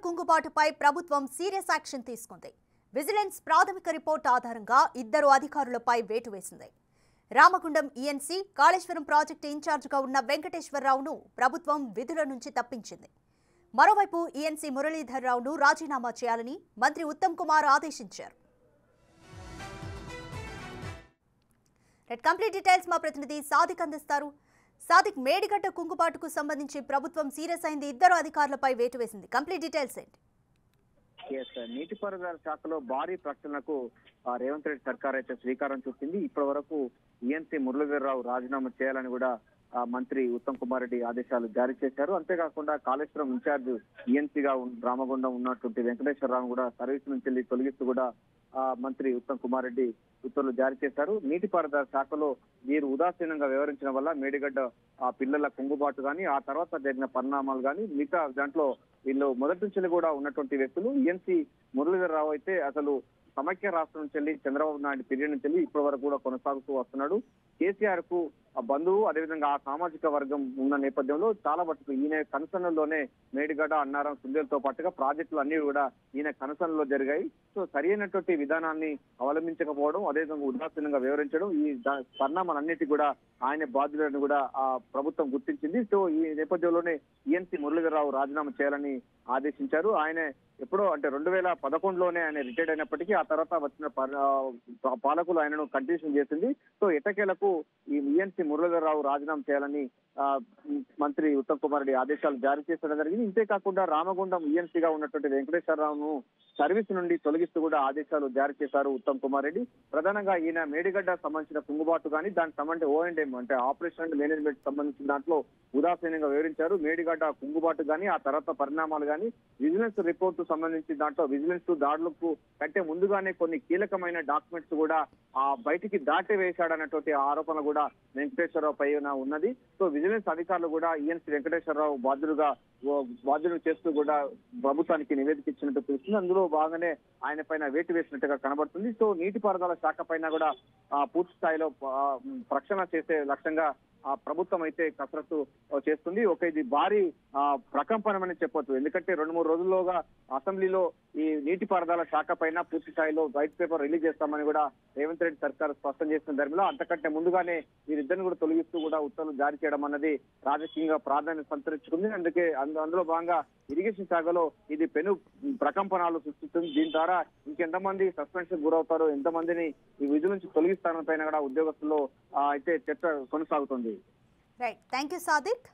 కుంగుబాటుపై ప్రభుత్వం serious action తీసుకుంది. Vigilance ప్రాథమిక రిపోర్ట్ ఆధారంగా ఇద్దరు అధికారులపై వేటు వేసింది. రామగుండం ఈఎన్సీ కాళేశ్వరం ప్రాజెక్టు ఇన్ఛార్జిగా ఉన్న వెంకటేశ్వరరావును ప్రభుత్వం విధుల నుంచి తప్పించింది. మరోవైపు ఈఎన్సీ మురళీధర్రావును రాజీనామా చేయాలని మంత్రి ఉత్తమ్ కుమార్ ఆదేశించారు. కంప్లీట్ డీటెయిల్స్ మా ప్రతినిధి సాదిక్ అందిస్తారు. సాదిక్, మేడిగడ్డ కుంగుబాటుకు సంబంధించి ప్రభుత్వం సీరియస్ అయింది, ఇద్దరు అధికారులపై వేటు వేసింది. కంప్లీట్ డీటెయిల్స్ ఏంటి? నీటిపారుదల శాఖలో భారీ ప్రకటనకు రేవంత్ రెడ్డి సర్కార్ అయితే శ్రీకారం చుట్టింది. ఇప్పటి వరకు ఈఎన్సీ మురళీధర్రావు రాజీనామా చేయాలని కూడా మంత్రి ఉత్తమ్ కుమార్ రెడ్డి ఆదేశాలు జారీ చేశారు. అంతేకాకుండా కాళేశ్వరం ఇన్ఛార్జ్ ఈఎన్సీగా రామగుండం ఉన్నటువంటి వెంకటేశ్వరరావు కూడా సర్వీస్ నుంచి తొలగిస్తూ కూడా మంత్రి ఉత్తమ్ కుమార్ రెడ్డి ఉత్తర్వులు జారీ చేశారు. నీటిపారుదల శాఖలో వీరు ఉదాసీనంగా వ్యవహరించడం వల్ల మేడిగడ్డ పిల్లల కుంగుబాటు గాని, ఆ తర్వాత జరిగిన పరిణామాలు గాని, మిగతా దాంట్లో వీళ్ళు మొదటి నుంచి కూడా ఉన్నటువంటి వ్యక్తులు. ఈఎన్సీ మురళీధర్రావు అయితే అసలు సమైక్య రాష్ట్రం నుంచి వెళ్ళి చంద్రబాబు నాయుడు పీరియడ్ నుంచి వెళ్ళి ఇప్పటి వరకు కూడా కొనసాగుతూ వస్తున్నాడు. కేసీఆర్ కు బంధువు, అదేవిధంగా ఆ సామాజిక వర్గం ఉన్న నేపథ్యంలో చాలా మటుకు ఈయన కన్సర్న్లోనే మేడిగడ్డ, అన్నారం, సుందేలతో పాటుగా ప్రాజెక్టులు అన్ని కూడా ఈయన కన్సర్న్లో జరిగాయి. సో సరైనటువంటి విధానాన్ని అవలంబించకపోవడం, అదేవిధంగా ఉదాసీనంగా వివరించడం, ఈ పరిణామాలన్నిటి కూడా ఆయన బాధ్యులను కూడా ప్రభుత్వం గుర్తించింది. సో ఈ నేపథ్యంలోనే ఈఎన్సీ మురళీధర్రావు రాజీనామా చేయాలని ఆదేశించారు. ఆయన ఎప్పుడో అంటే 2011లోనే ఆయన రిటైర్డ్ అయినప్పటికీ ఆ తర్వాత వచ్చిన పాలకులు ఆయనను కంటిన్యూషన్ చేసింది. సో ఎట్టకేలకు ఈ ఈఎన్సీ మురళీధర్రావు రాజీనామా చేయాలని మంత్రి ఉత్తమ్ కుమార్ రెడ్డి ఆదేశాలు జారీ చేసడం జరిగింది. ఇంతేకాకుండా రామగుండం ఈఎన్సీగా ఉన్నటువంటి వెంకటేశ్వరరావును సర్వీస్ నుండి తొలగిస్తూ కూడా ఆదేశాలు జారీ చేశారు ఉత్తమ్ కుమార్ రెడ్డి. ప్రధానంగా ఈయన మేడిగడ్డ సంబంధించిన కుంగుబాటు కానీ, దానికి సంబంధించి O&M అంటే ఆపరేషన్ అండ్ మేనేజ్మెంట్ సంబంధించిన దాంట్లో ఉదాసీనంగా వివరించారు. మేడిగడ్డ కుంగుబాటు కానీ, ఆ తర్వాత పరిణామాలు కానీ, విజిలెన్స్ రిపోర్టు సంబంధించి దాంట్లో విజిలెన్స్ దాడులకు కంటే ముందుగానే కొన్ని కీలకమైన డాక్యుమెంట్స్ కూడా బయటికి దాటి వేశాడన్నటువంటి ఆరోపణ కూడా వెంకటేశ్వరరావు పైన ఉన్నది. సో విజిలెన్స్ అధికారులు కూడా ఈఎన్సీ వెంకటేశ్వరరావు బాధ్యులు చేస్తూ కూడా ప్రభుత్వానికి నివేదిక ఇచ్చినట్టు తెలుస్తుంది. అందులో భాగంగానే ఆయన పైన వేటు వేసినట్టుగా కనబడుతుంది. సో నీటిపారుదల శాఖ పైన కూడా పూర్తి స్థాయిలో రక్షణ చేసే లక్ష్యంగా ప్రభుత్వం అయితే కసరత్తు చేస్తుంది. ఇది భారీ ప్రకంపనమని చెప్పొచ్చు. ఎందుకంటే 2-3 రోజుల్లోగా అసెంబ్లీలో ఈ నీటిపారుదల శాఖ పైన పూర్తి స్థాయిలో వైట్ పేపర్ రిలీజ్ చేస్తామని కూడా రేవంత్ రెడ్డి సర్కార్ స్పష్టం చేసిన ధర్మిలో అంతకంటే ముందుగానే వీరిద్దరిని కూడా తొలగిస్తూ కూడా ఉత్తర్వులు జారీ చేయడం అన్నది రాజకీయంగా ప్రాధాన్యత సంతరించుకుంది. అందుకే అందులో భాగంగా ఇరిగేషన్ శాఖలో ఇది పెను ప్రకంపనాలు సృష్టిస్తుంది. దీని ద్వారా ఇంకెంతమంది సస్పెన్షన్ గురవుతారో, ఎంతమందిని ఈ విధుల నుంచి తొలగిస్తారని పైన కూడా ఉద్యోగస్తుల్లో అయితే చర్చ కొనసాగుతుంది. Right, thank you Sadiq.